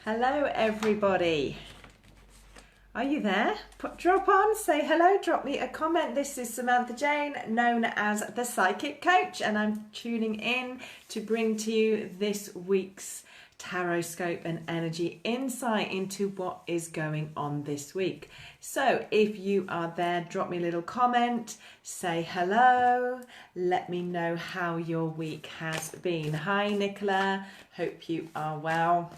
Hello everybody. Are you there? Drop on, say hello, drop me a comment. This is Samantha Jayne, known as the Psychic Coach, and I'm tuning in to bring to you this week's tarotscope and energy insight into what is going on this week. So if you are there, drop me a little comment, say hello, let me know how your week has been. Hi Nicola, hope you are well.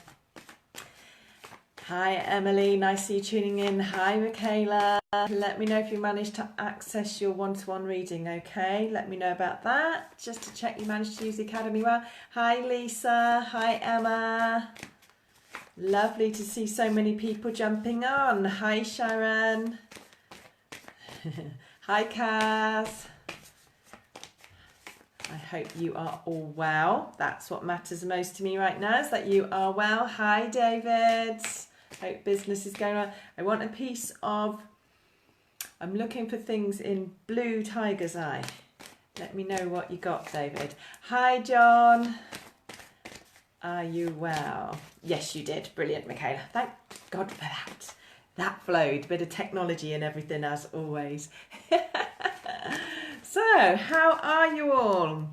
Hi Emily, nice to see you tuning in. Hi Michaela, let me know if you managed to access your one-to-one reading, okay? Let me know about that, just to check you managed to use the Academy well. Hi Lisa, hi Emma. Lovely to see so many people jumping on. Hi Sharon. Hi Kaz. I hope you are all well. That's what matters most to me right now, is that you are well. Hi David. Hope business is going well. I want a piece of, I'm looking for things in blue tiger's eye. Let me know what you got, David. Hi John. Are you well? Yes, you did. Brilliant, Michaela. Thank God for that. That flowed. Bit of technology and everything as always. So, how are you all?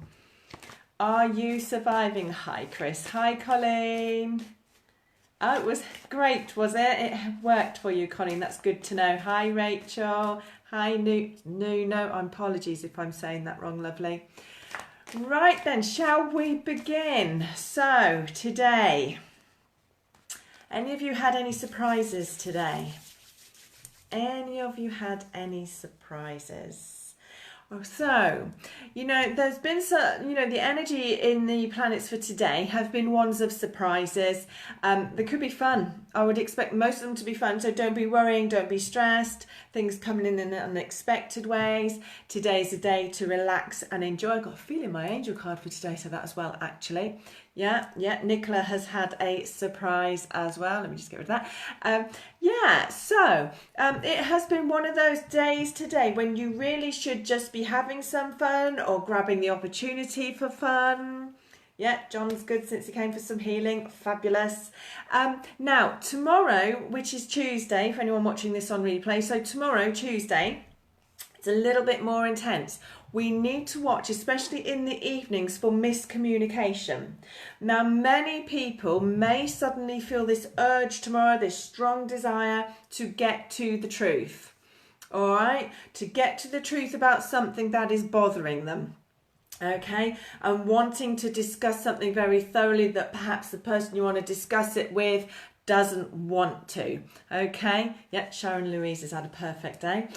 Are you surviving? Hi Chris. Hi Colleen. Oh, it was great, was it? It worked for you, Colleen. That's good to know. Hi Rachel. Hi No, apologies if I'm saying that wrong, lovely. Right then, shall we begin? So, today, any of you had any surprises today? Any of you had any surprises? So, there's been the energy in the planets for today have been ones of surprises. They could be fun. I would expect most of them to be fun. So don't be worrying, don't be stressed. Things coming in unexpected ways. Today's a day to relax and enjoy. I've got a feeling my angel card for today, so that as well, actually. Yeah, Nicola has had a surprise as well. Let me just get rid of that. It has been one of those days today when you really should just be having some fun or grabbing the opportunity for fun. Yeah, John's good since he came for some healing. Fabulous. Now, tomorrow, which is Tuesday, for anyone watching this on replay, so tomorrow, Tuesday, it's a little bit more intense. We need to watch, especially in the evenings, for miscommunication. Now, many people may suddenly feel this urge tomorrow, this strong desire to get to the truth. All right? To get to the truth about something that is bothering them. Okay? And wanting to discuss something very thoroughly that perhaps the person you want to discuss it with doesn't want to. Okay? Yeah, Sharon Louise has had a perfect day.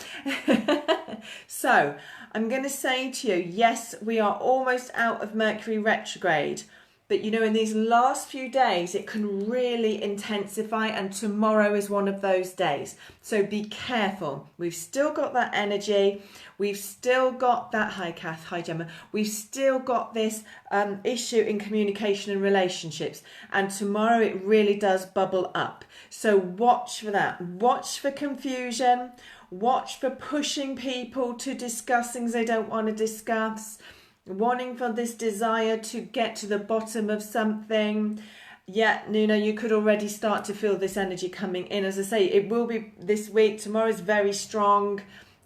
So, I'm going to say to you, yes, we are almost out of Mercury retrograde. But in these last few days, it can really intensify, and tomorrow is one of those days. So be careful. We've still got that energy. We've still got that, hi Kath, hi Gemma. We've still got this issue in communication and relationships. And tomorrow it really does bubble up. So watch for that. Watch for confusion. Watch for pushing people to discuss things they don't want to discuss. Wanting for this desire to get to the bottom of something. Yeah, you could already start to feel this energy coming in. As I say, it will be this week. Tomorrow's very strong.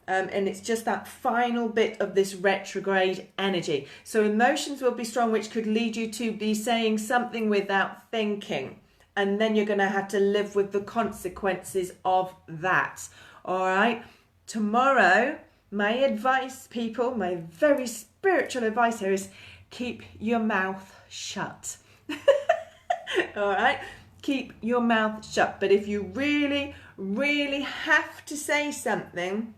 And it's just that final bit of this retrograde energy. So emotions will be strong, which could lead you to be saying something without thinking. And then you're going to have to live with the consequences of that. All right. Tomorrow, my advice, people, my very spiritual advice here is keep your mouth shut. All right. Keep your mouth shut. But if you really, really have to say something,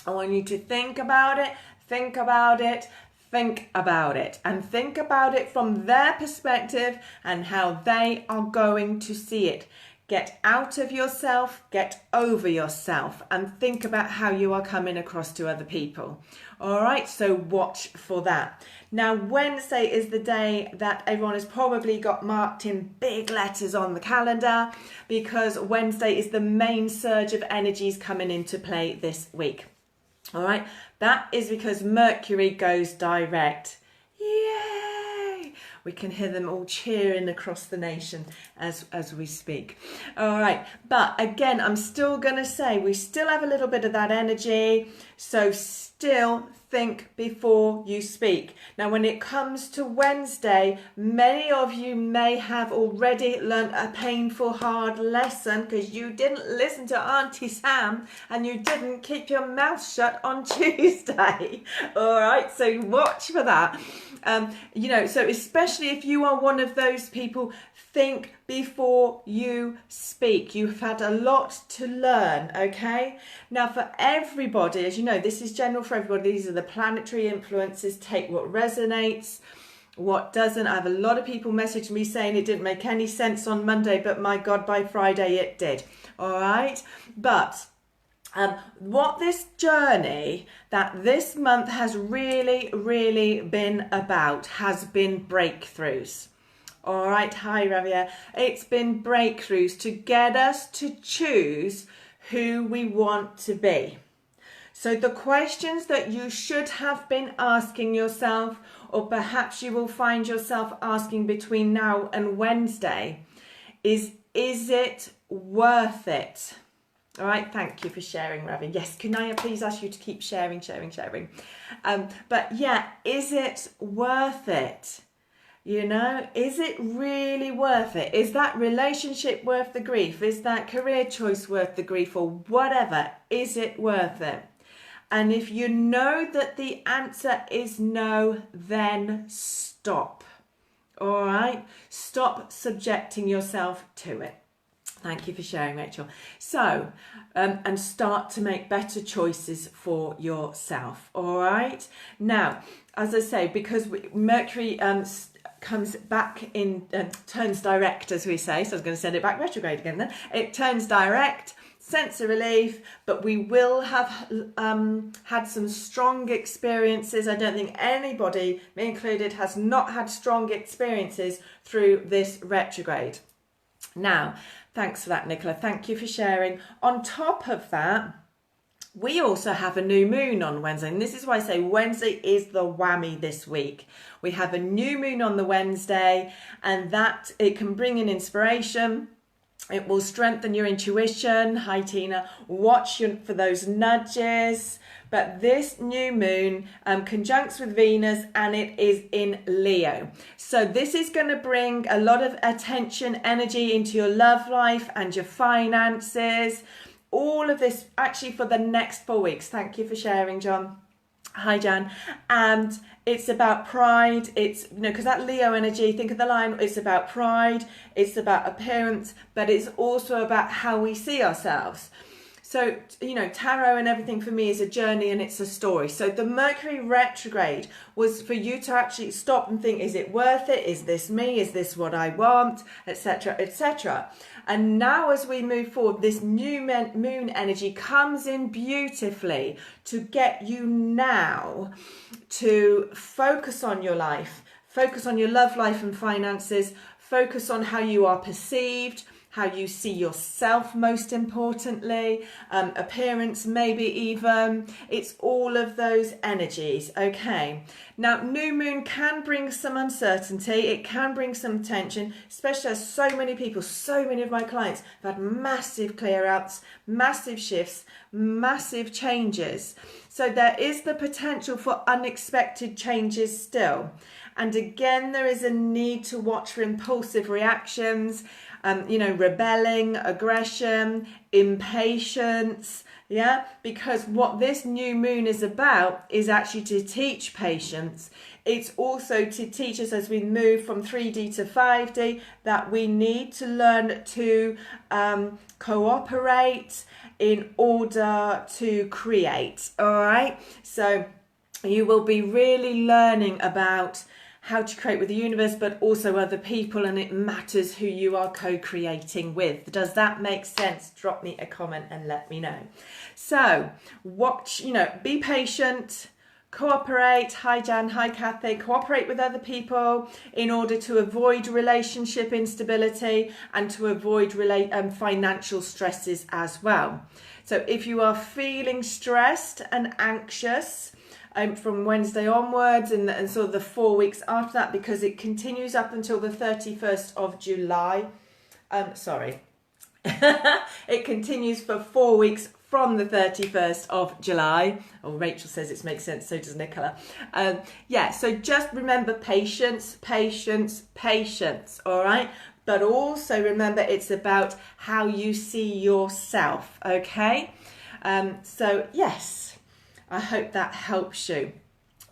I want you to think about it, think about it, think about it, and think about it from their perspective and how they are going to see it. Get out of yourself, get over yourself, and think about how you are coming across to other people. All right, so watch for that. Now, Wednesday is the day that everyone has probably got marked in big letters on the calendar, because Wednesday is the main surge of energies coming into play this week. All right, that is because Mercury goes direct. Yay! We can hear them all cheering across the nation as we speak. All right, but again, I'm still going to say we still have a little bit of that energy, so still think before you speak. Now, when it comes to Wednesday, many of you may have already learned a painful, hard lesson because you didn't listen to Auntie Sam and you didn't keep your mouth shut on Tuesday. All right, so watch for that. So especially if you are one of those people, think before you speak. You've had a lot to learn, okay? Now, for everybody, as you know, this is general for everybody. These are the planetary influences. Take what resonates, what doesn't. I have a lot of people message me saying it didn't make any sense on Monday, but my God, by Friday it did. All right? But what this journey that this month has really, really been about has been breakthroughs. All right, hi Ravia. It's been breakthroughs to get us to choose who we want to be. So the questions that you should have been asking yourself, or perhaps you will find yourself asking between now and Wednesday, is it worth it? All right, thank you for sharing, Ravi. Yes, can I please ask you to keep sharing? But yeah, is it worth it? You know, is it really worth it? Is that relationship worth the grief? Is that career choice worth the grief, or whatever? Is it worth it? And if you know that the answer is no, then stop. All right? Stop subjecting yourself to it. Thank you for sharing, Rachel. So, and start to make better choices for yourself. All right? Now, as I say, because Mercury comes back in, turns direct, as we say. So I was going to send it back retrograde again then. It turns direct, sense of relief, but we will have had some strong experiences. I don't think anybody, me included, has not had strong experiences through this retrograde. Now, thanks for that, Nicola. Thank you for sharing. On top of that, we also have a new moon on Wednesday, and this is why I say Wednesday is the whammy this week. We have a new moon on the Wednesday, and that it can bring in inspiration. It will strengthen your intuition. Hi, Tina. Watch for those nudges. But this new moon conjuncts with Venus, and it is in Leo. So this is going to bring a lot of attention, energy into your love life and your finances. All of this actually for the next 4 weeks. Thank you for sharing, John. Hi, Jan. And it's about pride. It's, you know, because that Leo energy, think of the line, it's about pride, it's about appearance, but it's also about how we see ourselves. So, you know, tarot and everything for me is a journey and it's a story. So the Mercury retrograde was for you to actually stop and think, is it worth it? Is this me? Is this what I want? Etc., etc. And now as we move forward, this new moon energy comes in beautifully to get you now to focus on your life, focus on your love life and finances, focus on how you are perceived, how you see yourself, most importantly, appearance, maybe even. It's all of those energies, okay? Now, new moon can bring some uncertainty. It can bring some tension, especially as so many people, so many of my clients have had massive clear outs, massive shifts, massive changes. So there is the potential for unexpected changes still. And again, there is a need to watch for impulsive reactions, rebelling, aggression, impatience, yeah? Because what this new moon is about is actually to teach patience. It's also to teach us as we move from 3D to 5D that we need to learn to cooperate in order to create, all right? So you will be really learning about how to create with the universe, but also other people, and it matters who you are co-creating with. Does that make sense? Drop me a comment and let me know. So watch, be patient, cooperate. Hi Jan, hi Kathy. Cooperate with other people in order to avoid relationship instability and to avoid financial stresses as well. So if you are feeling stressed and anxious, from Wednesday onwards and sort of the 4 weeks after that, because it continues up until the 31st of July. Sorry. It continues for 4 weeks from the 31st of July. Oh, Rachel says it makes sense, so does Nicola. Yeah, so just remember patience, patience, patience, all right? But also remember it's about how you see yourself, okay? So yes, I hope that helps you.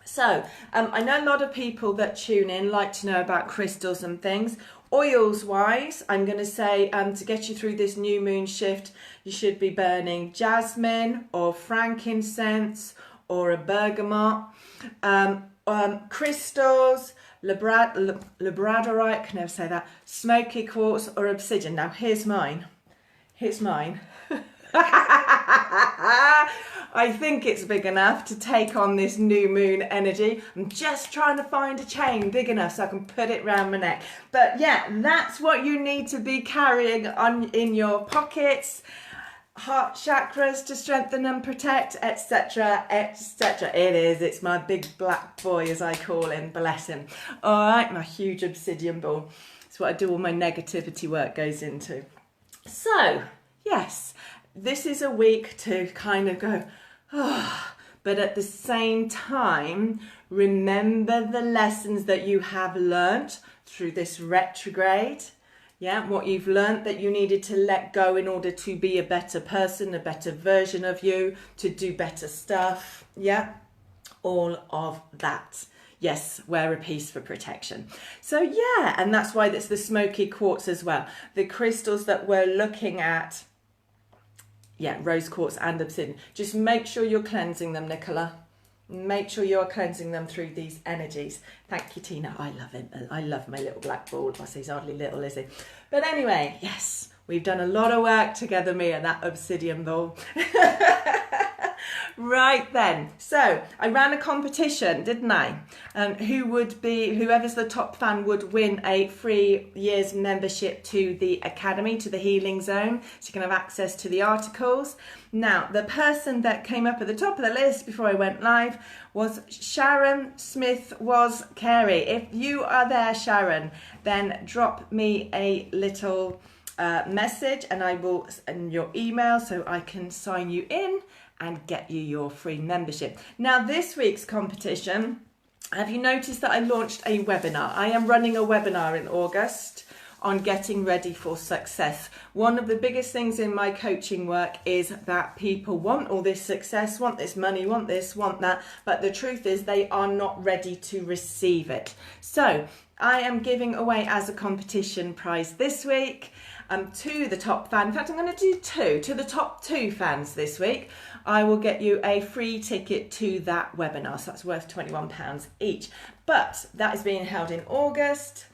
So I know a lot of people that tune in like to know about crystals and things. Oils wise, I'm going to say to get you through this new moon shift, you should be burning jasmine or frankincense or a bergamot. Crystals, labradorite, can never say that, smoky quartz or obsidian. Now here's mine. Here's mine. I think it's big enough to take on this new moon energy. I'm just trying to find a chain big enough so I can put it around my neck. But yeah, that's what you need to be carrying on in your pockets. Heart chakras to strengthen and protect, etc, etc. It's my big black boy, as I call him, bless him. All right, my huge obsidian ball. It's what I do, all my negativity work goes into. So yes, this is a week to kind of go, oh, but at the same time, remember the lessons that you have learnt through this retrograde. Yeah, what you've learnt that you needed to let go in order to be a better person, a better version of you, to do better stuff. Yeah, all of that. Yes, wear a piece for protection. So yeah, and that's why it's the smoky quartz as well. The crystals that we're looking at, yeah, rose quartz and obsidian. Just make sure you're cleansing them, Nicola. Make sure you're cleansing them through these energies. Thank you, Tina. I love him. I love my little black ball. I say he's hardly little, is he? But anyway, yes, we've done a lot of work together, me and that obsidian ball. Right then, so I ran a competition, didn't I? Whoever's the top fan would win a 3 years membership to the Academy, to the Healing Zone, so you can have access to the articles. Now, the person that came up at the top of the list before I went live was Sharon Smith was Carey. If you are there, Sharon, then drop me a little message and I will send your email so I can sign you in and get you your free membership. Now, this week's competition, have you noticed that I launched a webinar? I am running a webinar in August on getting ready for success. One of the biggest things in my coaching work is that people want all this success, want this money, want this, want that, but the truth is they are not ready to receive it. So I am giving away as a competition prize this week to the top fan. In fact, I'm going to do two. To the top 2 fans this week, I will get you a free ticket to that webinar. So that's worth £21 each. But that is being held in August.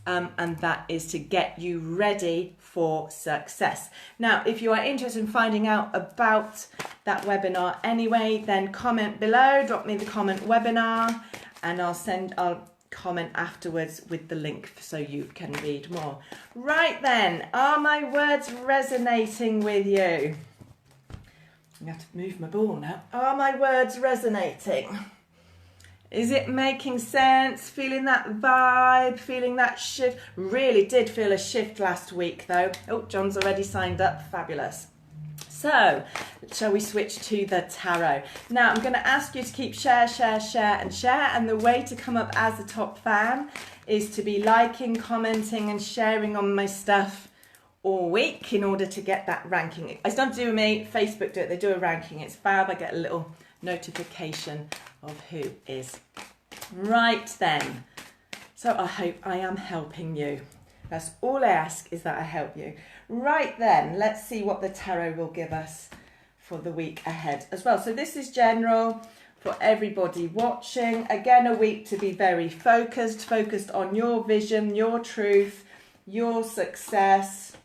And that is to get you ready for success. Now, if you are interested in finding out about that webinar anyway, then comment below, drop me the comment webinar, and I'll comment afterwards with the link so you can read more. Right then, are my words resonating with you? I'm going to have to move my ball now. Are my words resonating? Is it making sense? Feeling that vibe? Feeling that shift? Really did feel a shift last week though. Oh, John's already signed up. Fabulous. So, shall we switch to the tarot? Now, I'm going to ask you to keep share, and the way to come up as a top fan is to be liking, commenting and sharing on my stuff all week in order to get that ranking. It's not to do with me, Facebook do it, they do a ranking, it's fab, I get a little notification of who is. Right then, so I hope I am helping you. That's all I ask, is that I help you. Right then, let's see what the tarot will give us for the week ahead as well. So this is general for everybody watching. Again, a week to be very focused on your vision, your truth, your success,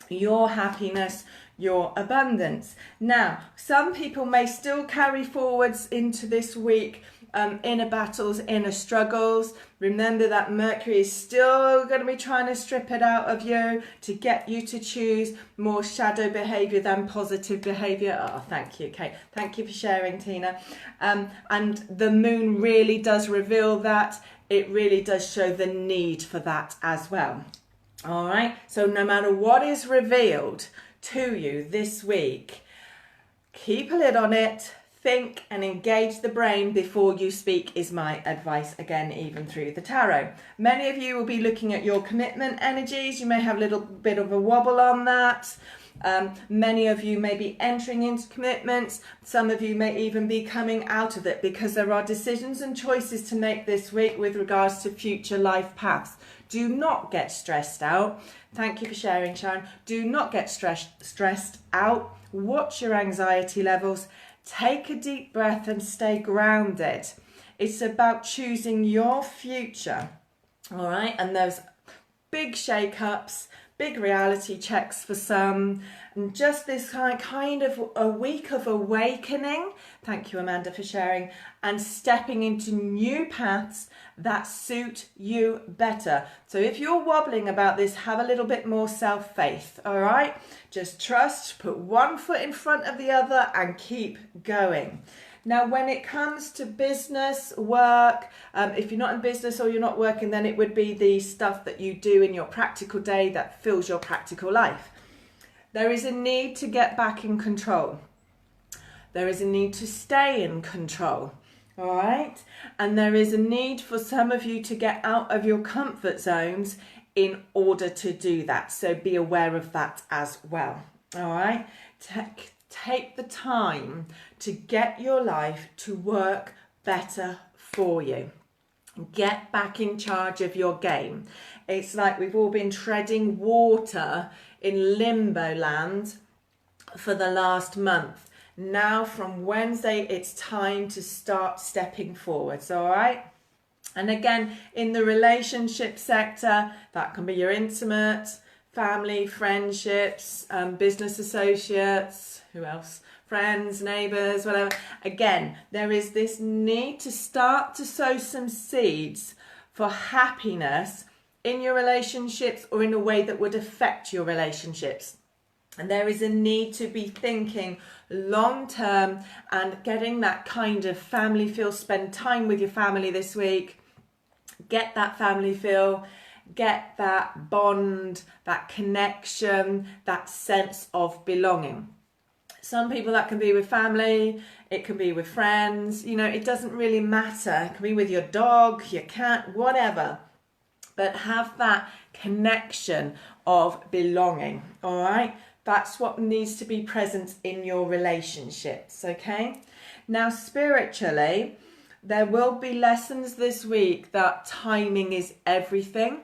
your happiness, your abundance. Now, some people may still carry forwards into this week inner battles, inner struggles. Remember that Mercury is still going to be trying to strip it out of you to get you to choose more shadow behaviour than positive behaviour. Oh, thank you, Kate. Thank you for sharing, Tina. And the moon really does reveal that. It really does show the need for that as well. All right. So no matter what is revealed to you this week, keep a lid on it. Think and engage the brain before you speak is my advice, again, even through the tarot. Many of you will be looking at your commitment energies. You may have a little bit of a wobble on that. Many of you may be entering into commitments. Some of you may even be coming out of it because there are decisions and choices to make this week with regards to future life paths. Do not get stressed out. Thank you for sharing, Sharon. Do not get stressed out. Watch your anxiety levels. Take a deep breath and stay grounded. It's about choosing your future, all right? And those big shake-ups, big reality checks for some, and just this kind of a week of awakening. Thank you, Amanda, for sharing, and stepping into new paths that suit you better. So if you're wobbling about this, have a little bit more self-faith, all right? Just trust, put one foot in front of the other and keep going. Now, when it comes to business, work, if you're not in business or you're not working, then it would be the stuff that you do in your practical day that fills your practical life. There is a need to get back in control. There is a need to stay in control, all right? And there is a need for some of you to get out of your comfort zones in order to do that. So be aware of that as well, all right? Take the time to get your life to work better for you. Get back in charge of your game. It's like we've all been treading water in limbo land for the last month. Now from Wednesday, it's time to start stepping forwards, all right? And again, in the relationship sector, that can be your intimate, family, friendships, business associates, who else? Friends, neighbours, whatever. Again, there is this need to start to sow some seeds for happiness in your relationships or in a way that would affect your relationships. And there is a need to be thinking long term and getting that kind of family feel. Spend time with your family this week. Get that family feel. Get that bond, that connection, that sense of belonging. Some people that can be with family, it can be with friends, you know, it doesn't really matter. It can be with your dog, your cat, whatever. But have that connection of belonging, all right? That's what needs to be present in your relationships, okay? Now, spiritually, there will be lessons this week that timing is everything.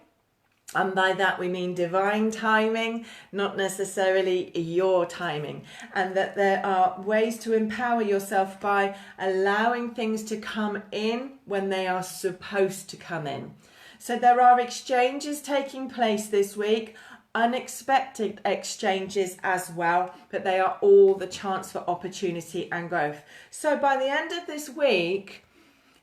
And by that we mean divine timing, not necessarily your timing. And that there are ways to empower yourself by allowing things to come in when they are supposed to come in. So there are exchanges taking place this week, unexpected exchanges as well, but they are all the chance for opportunity and growth. So by the end of this week,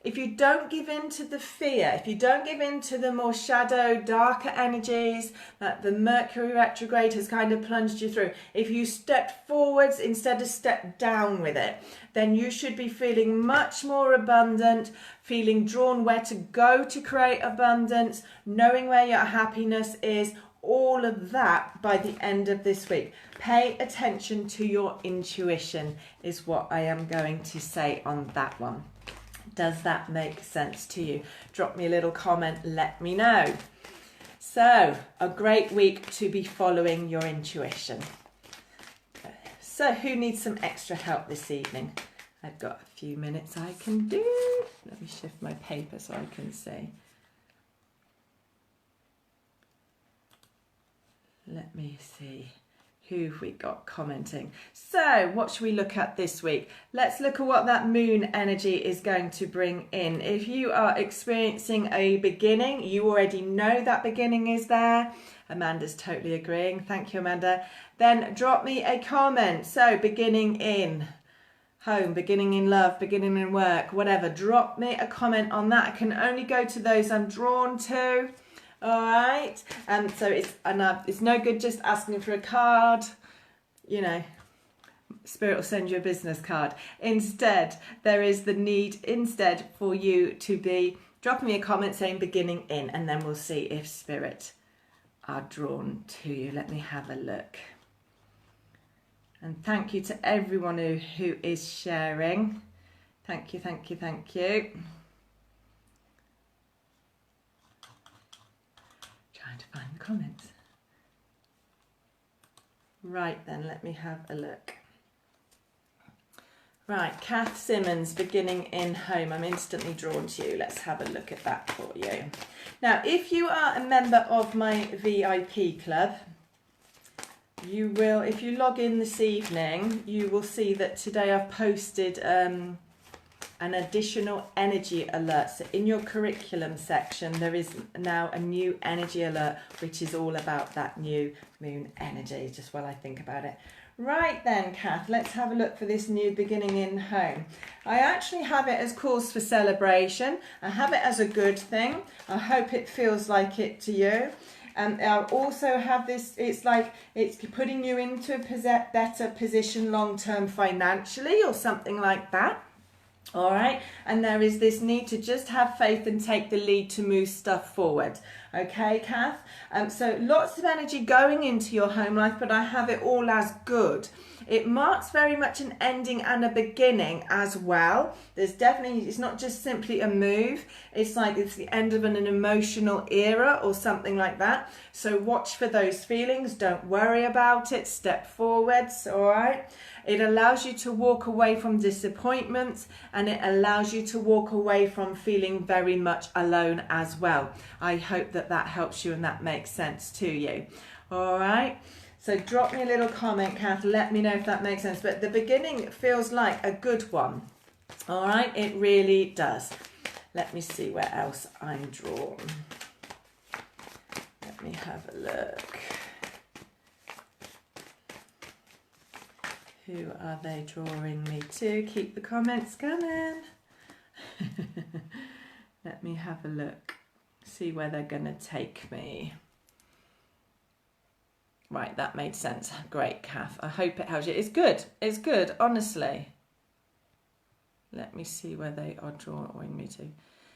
if you don't give in to the fear, if you don't give in to the more shadow, darker energies that the Mercury retrograde has kind of plunged you through, if you step forwards instead of step down with it, then you should be feeling much more abundant, feeling drawn where to go to create abundance, knowing where your happiness is, all of that by the end of this week. Pay attention to your intuition is what I am going to say on that one. Does that make sense to you? Drop me a little comment, let me know. So, a great week to be following your intuition. So, who needs some extra help this evening? I've got a few minutes I can do. Let me shift my paper so I can see. Let me see. Who have we got commenting? So what should we look at this week? Let's look at what that moon energy is going to bring in. If you are experiencing a beginning, you already know that beginning is there. Amanda's totally agreeing. Thank you, Amanda. Then drop me a comment. So beginning in home, beginning in love, beginning in work, whatever. Drop me a comment on that. I can only go to those I'm drawn to. All right. So it's no good just asking for a card. You know, Spirit will send you a business card. Instead, there is the need instead for you to be dropping me a comment saying beginning in, and then we'll see if Spirit are drawn to you. Let me have a look. And thank you to everyone who is sharing. Thank you, thank you, thank you. Trying to find the comments. Right then, let me have a look. Right, Kath Simmons, beginning in home. I'm instantly drawn to you. Let's have a look at that for you. Now, if you are a member of my VIP club, you will, if you log in this evening, you will see that today I've posted an additional energy alert. So in your curriculum section, there is now a new energy alert, which is all about that new moon energy, just while I think about it. Right then, Kath, let's have a look for this new beginning in home. I actually have it as cause for celebration. I have it as a good thing. I hope it feels like it to you. And I'll also have this, it's like it's putting you into a better position long-term financially or something like that. All right, and there is this need to just have faith and take the lead to move stuff forward. Okay, Kath? So lots of energy going into your home life, but I have it all as good. It marks very much an ending and a beginning as well. There's definitely, it's not just simply a move. It's like it's the end of an emotional era or something like that. So watch for those feelings. Don't worry about it. Step forwards, all right? It allows you to walk away from disappointments, and it allows you to walk away from feeling very much alone as well. I hope that that helps you and that makes sense to you. All right. So drop me a little comment, Kath. Let me know if that makes sense. But the beginning feels like a good one. All right. It really does. Let me see where else I'm drawn. Let me have a look. Who are they drawing me to? Keep the comments coming. Let me have a look. See where they're going to take me. Right, that made sense. Great, Kath. I hope it helps you. It's good. It's good, honestly. Let me see where they are drawing me to.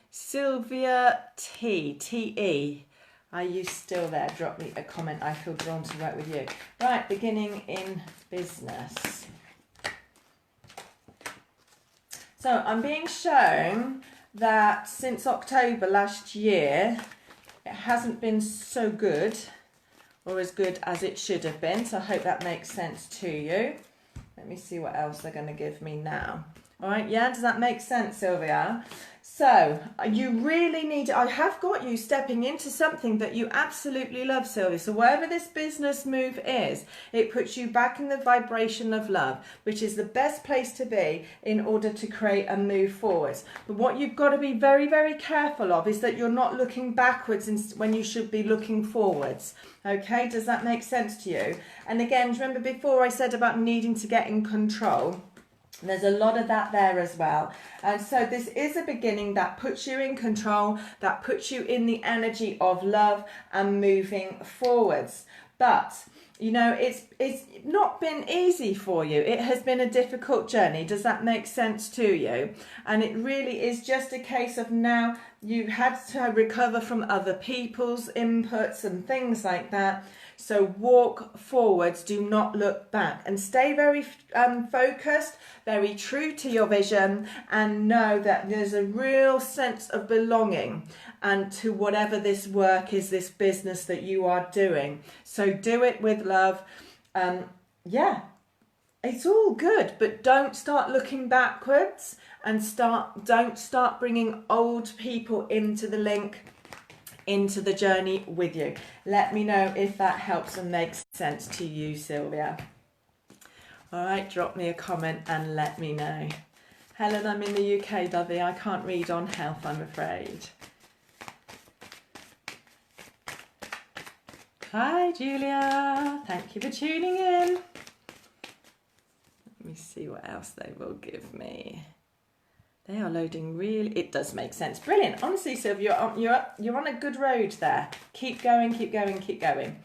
Sylvia T.E. Are you still there? Drop me a comment. I feel drawn to work with you. Right, beginning in business. So I'm being shown that since October last year, it hasn't been so good or as good as it should have been. So I hope that makes sense to you. Let me see what else they're going to give me now. All right, yeah, does that make sense, Sylvia? So you really need, I have got you stepping into something that you absolutely love, Sylvia. So wherever this business move is, it puts you back in the vibration of love, which is the best place to be in order to create a move forwards. But what you've got to be very, very careful of is that you're not looking backwards when you should be looking forwards. Okay, does that make sense to you? And again, remember before I said about needing to get in control? There's a lot of that there as well. And so this is a beginning that puts you in control, that puts you in the energy of love and moving forwards. But, you know, it's not been easy for you. It has been a difficult journey. Does that make sense to you? And it really is just a case of now you've had to recover from other people's inputs and things like that. So walk forwards, do not look back, and stay very focused, very true to your vision, and know that there's a real sense of belonging and to whatever this work is, this business that you are doing. So do it with love. Yeah, it's all good, but don't start looking backwards and don't start bringing old people into the link, into the journey with you. Let me know if that helps and makes sense to you, Sylvia. All right, drop me a comment and let me know. Helen, I'm in the UK, Dovey. I can't read on health, I'm afraid. Hi, Julia. Thank you for tuning in. Let me me see what else they will give me. They are loading really. It does make sense. Brilliant. Honestly, Sylvia, you're on a good road there. Keep going, keep going, keep going.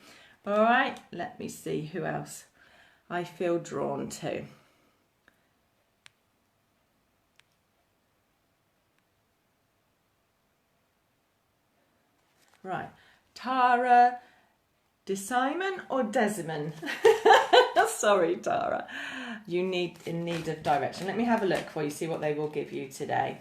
All right. Let me see who else I feel drawn to. Right. Tara, DeSimon or Desmond? Sorry, Tara. You in need of direction. Let me have a look for you, see what they will give you today.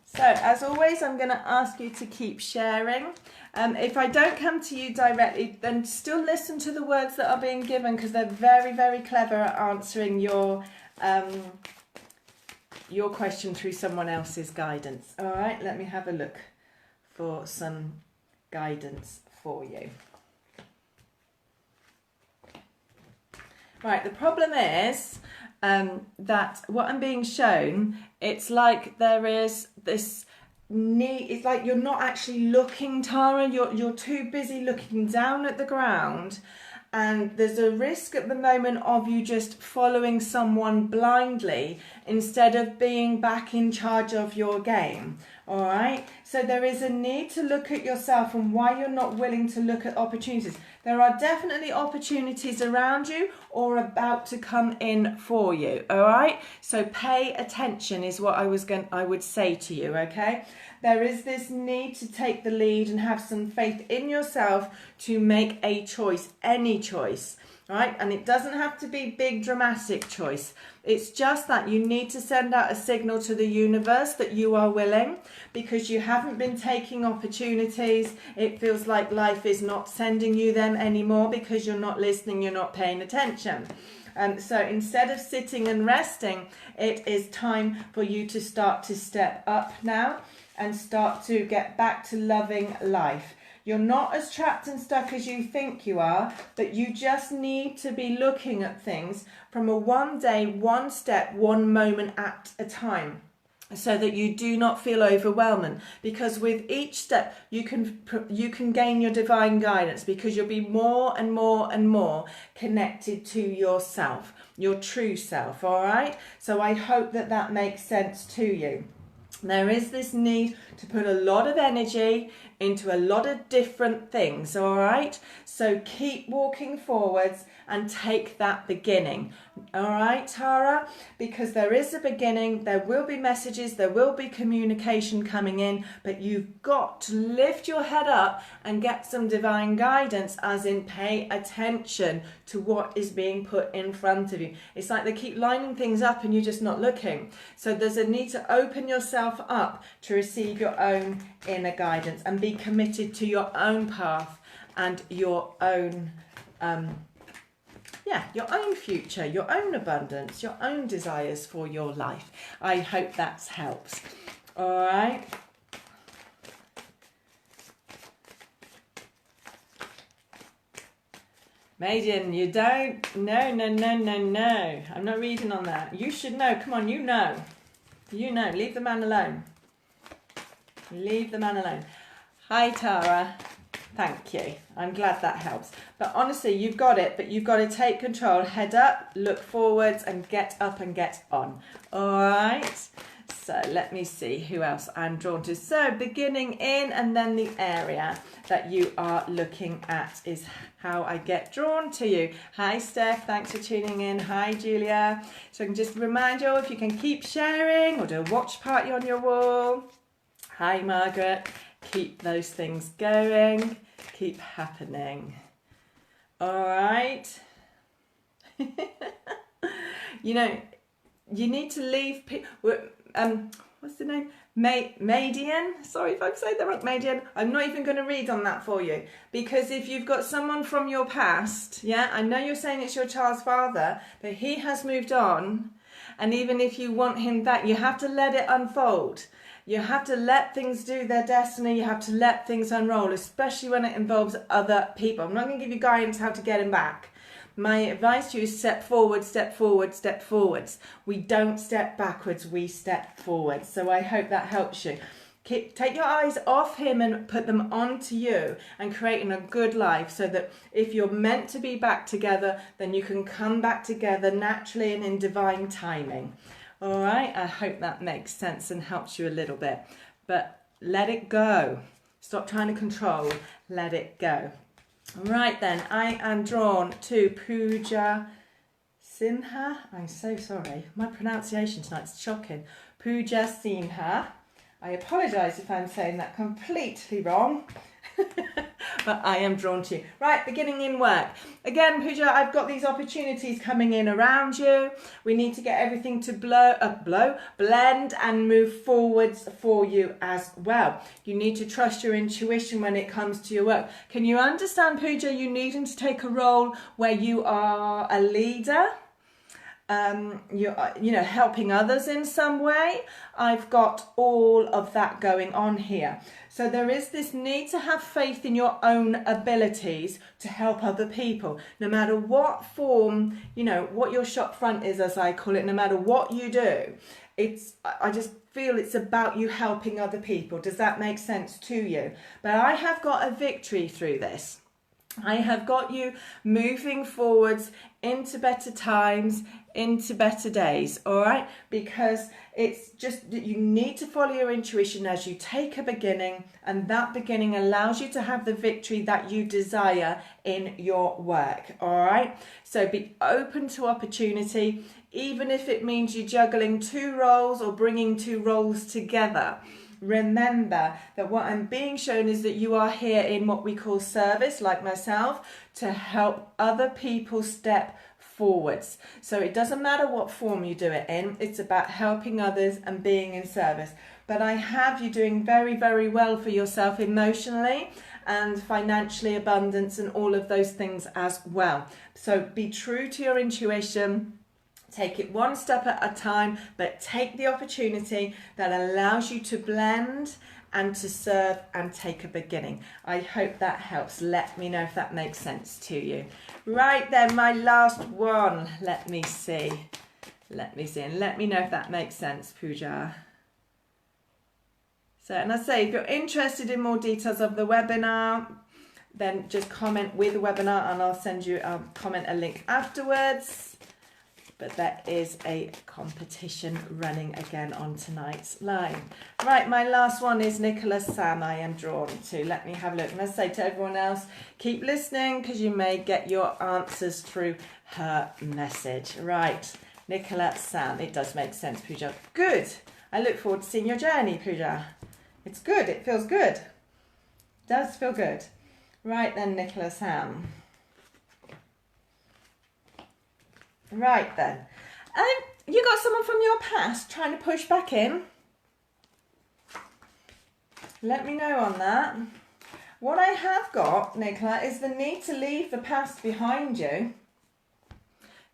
So, as always, I'm going to ask you to keep sharing. If I don't come to you directly, then still listen to the words that are being given, because they're very, very clever at answering your question through someone else's guidance. All right, let me have a look for some guidance for you. Right, the problem is that what I'm being shown, it's like there is this need, it's like you're not actually looking, Tara, you're too busy looking down at the ground, and there's a risk at the moment of you just following someone blindly instead of being back in charge of your game. All right, so there is a need to look at yourself and why you're not willing to look at opportunities. There are definitely opportunities around you or about to come in for you. All right, so pay attention is what I would say to you. Okay, there is this need to take the lead and have some faith in yourself to make a choice, any choice. Right, and it doesn't have to be big dramatic choice. It's just that you need to send out a signal to the universe that you are willing, because you haven't been taking opportunities. It feels like life is not sending you them anymore because you're not listening, you're not paying attention. So instead of sitting and resting, it is time for you to start to step up now and start to get back to loving life. You're not as trapped and stuck as you think you are, but you just need to be looking at things from a one day, one step, one moment at a time, so that you do not feel overwhelming. Because with each step, you can gain your divine guidance, because you'll be more and more and more connected to yourself, your true self, all right? So I hope that that makes sense to you. There is this need to put a lot of energy into a lot of different things, all right? So keep walking forwards and take that beginning, all right, Tara? Because there is a beginning, there will be messages, there will be communication coming in, but you've got to lift your head up and get some divine guidance, as in pay attention to what is being put in front of you. It's like they keep lining things up and you're just not looking. So there's a need to open yourself up to receive your own inner guidance and be committed to your own path and your own your own future, your own abundance, your own desires for your life. I hope that helps. All right. Madian, you don't? No. I'm not reading on that. You should know. Come on, you know. You know. Leave the man alone. Leave the man alone. Hi, Tara. Thank you. I'm glad that helps. But honestly, you've got it, but you've got to take control. Head up, look forwards, and get up and get on. All right. So let me see who else I'm drawn to. So beginning in, and then the area that you are looking at is how I get drawn to you. Hi, Steph. Thanks for tuning in. Hi, Julia. So I can just remind you, if you can keep sharing or do a watch party on your wall. Hi, Margaret. Keep those things going. Keep happening. All right. You know, you need to leave what's the name? Madian. Sorry if I've said that wrong. Madian. I'm not even going to read on that for you, because if you've got someone from your past, yeah, I know you're saying it's your child's father, but he has moved on, and even if you want him back, you have to let it unfold. You have to let things do their destiny. You have to let things unroll, especially when it involves other people. I'm not going to give you guidance how to get him back. My advice to you is step forward, step forward, step forwards. We don't step backwards, we step forwards. So I hope that helps you. Take your eyes off him and put them onto you and creating a good life, so that if you're meant to be back together, then you can come back together naturally and in divine timing. All right, I hope that makes sense and helps you a little bit. But let it go. Stop trying to control. Let it go. Right then, I am drawn to Pooja Sinha. I'm so sorry. My pronunciation tonight's shocking. Pooja Sinha. I apologise if I'm saying that completely wrong. But I am drawn to you. Right, beginning in work. Again, Pooja, I've got these opportunities coming in around you. We need to get everything to blend and move forwards for you as well. You need to trust your intuition when it comes to your work. Can you understand, Pooja, you needing to take a role where you are a leader? You're helping others in some way. I've got all of that going on here. So there is this need to have faith in your own abilities to help other people, no matter what form, what your shop front is, as I call it, no matter what you do. I just feel it's about you helping other people. Does that make sense to you? But I have got a victory through this. I have got you moving forwards into better times, into better days, all right? Because it's just that you need to follow your intuition as you take a beginning, and that beginning allows you to have the victory that you desire in your work, all right? So be open to opportunity, even if it means you're juggling two roles or bringing two roles together. Remember that what I'm being shown is that you are here in what we call service, like myself, to help other people step forwards. So it doesn't matter what form you do it in, it's about helping others and being in service. But I have you doing very, very well for yourself emotionally and financially, abundance and all of those things as well. So be true to your intuition. Take it one step at a time, but take the opportunity that allows you to blend and to serve and take a beginning. I hope that helps. Let me know if that makes sense to you. Right then, my last one. Let me see. And let me know if that makes sense, Pooja. So, and I say, if you're interested in more details of the webinar, then just comment with the webinar and I'll send you a link afterwards. But there is a competition running again on tonight's live. Right, my last one is Nicola Sam I am drawn to. Let me have a look. And I say to everyone else, keep listening because you may get your answers through her message. Right, Nicola Sam. It does make sense, Pooja. Good. I look forward to seeing your journey, Pooja. It's good. It feels good. It does feel good. Right then, Nicola Sam. Right then, you got someone from your past trying to push back in? Let me know on that. What I have got, Nicola, is the need to leave the past behind you.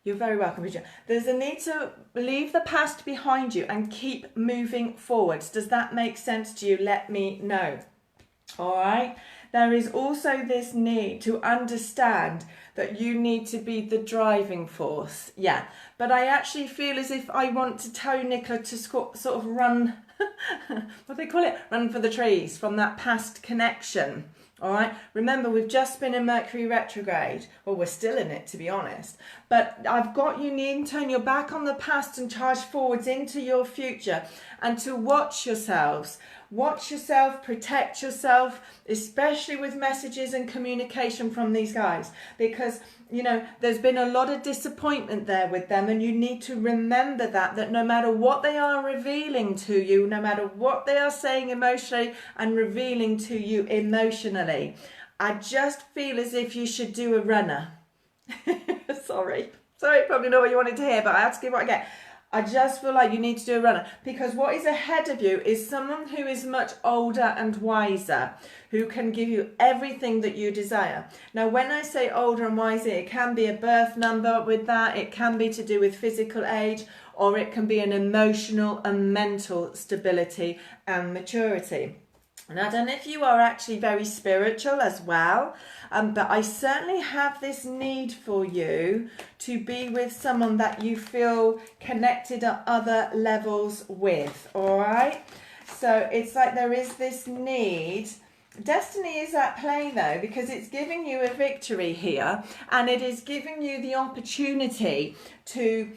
You're very welcome, Richard. There's a need to leave the past behind you and keep moving forwards. Does that make sense to you? Let me know. All right. There is also this need to understand that you need to be the driving force. Yeah, but I actually feel as if I want to tell you, Nicola, to sort of run, what do they call it? Run for the trees from that past connection. All right. Remember, we've just been in Mercury retrograde. Well, we're still in it, to be honest. But I've got you needing to turn your back on the past and charge forwards into your future and to watch yourselves. Watch yourself, protect yourself, especially with messages and communication from these guys, because, there's been a lot of disappointment there with them, and you need to remember that no matter what they are revealing to you, no matter what they are saying emotionally and revealing to you emotionally, I just feel as if you should do a runner. Sorry, probably not what you wanted to hear, but I have to give what I get. I just feel like you need to do a runner, because what is ahead of you is someone who is much older and wiser, who can give you everything that you desire. Now, when I say older and wiser, it can be a birth number with that, it can be to do with physical age, or it can be an emotional and mental stability and maturity. And I don't know if you are actually very spiritual as well, but I certainly have this need for you to be with someone that you feel connected at other levels with, all right? So it's like there is this need. Destiny is at play though, because it's giving you a victory here, and it is giving you the opportunity to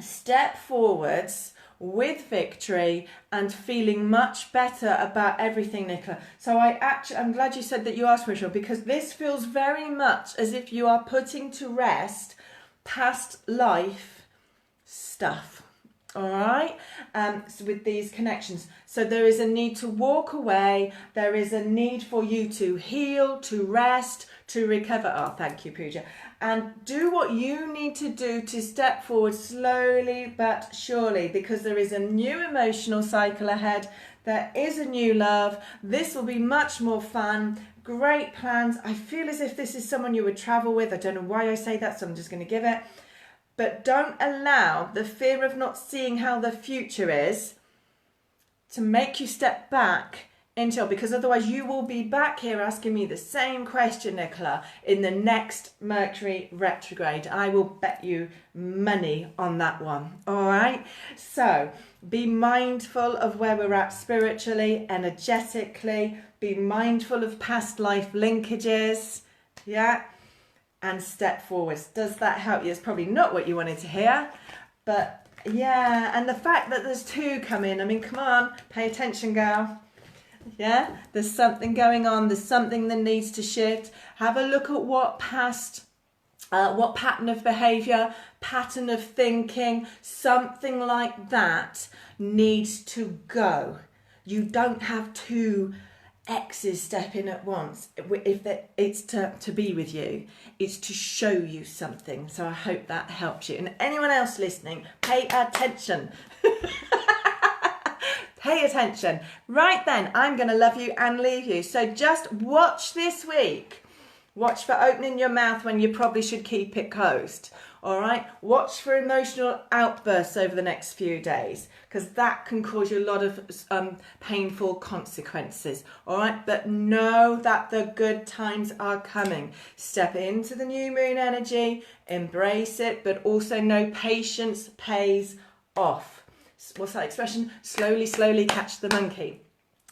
step forwards with victory and feeling much better about everything, Nicola. So I'm glad you said that you are spiritual, because this feels very much as if you are putting to rest past life stuff. All right, so with these connections. So there is a need to walk away. There is a need for you to heal, to rest, to recover. Oh, thank you, Pooja. And do what you need to do to step forward slowly but surely, because there is a new emotional cycle ahead. There is a new love. This will be much more fun. Great plans. I feel as if this is someone you would travel with. I don't know why I say that, so I'm just going to give it. But don't allow the fear of not seeing how the future is to make you step back until, because otherwise you will be back here asking me the same question, Nicola, in the next Mercury retrograde. I will bet you money on that one. All right. So be mindful of where we're at spiritually, energetically. Be mindful of past life linkages. Yeah. And step forwards. Does that help you? It's probably not what you wanted to hear, but yeah. And the fact that there's two come in, I mean, come on, pay attention, girl. Yeah, there's something going on. There's something that needs to shift. Have a look at what pattern of behavior, pattern of thinking, something like that needs to go. You don't have two X's step in at once. If it's to be with you, it's to show you something. So I hope that helps you. And anyone else listening, pay attention. Pay attention. Right then, I'm going to love you and leave you. So just watch this week. Watch for opening your mouth when you probably should keep it closed. All right. Watch for emotional outbursts over the next few days, because that can cause you a lot of painful consequences. All right. But know that the good times are coming. Step into the new moon energy, embrace it, but also know patience pays off. What's that expression? Slowly, slowly catch the monkey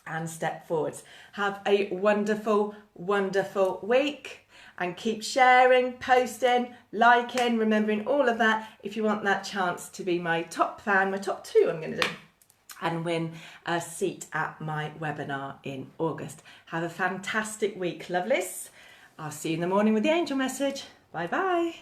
and step forwards. Have a wonderful, wonderful week. And keep sharing, posting, liking, remembering all of that if you want that chance to be my top fan, my top two I'm going to do, and win a seat at my webinar in August. Have a fantastic week, lovelies. I'll see you in the morning with the angel message. Bye-bye.